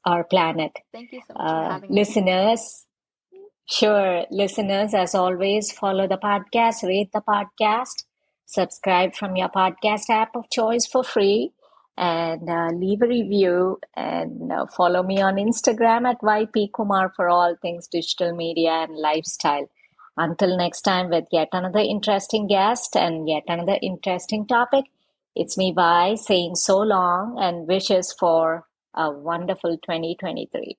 B: our planet.
C: Thank you so much for having
B: listeners. Sure, listeners, as always, follow the podcast, rate the podcast. Subscribe from your podcast app of choice for free, and leave a review, and follow me on Instagram at YP for all things digital media and lifestyle. Until next time with yet another interesting guest and yet another interesting topic, it's me, Vi, saying so long and wishes for a wonderful 2023.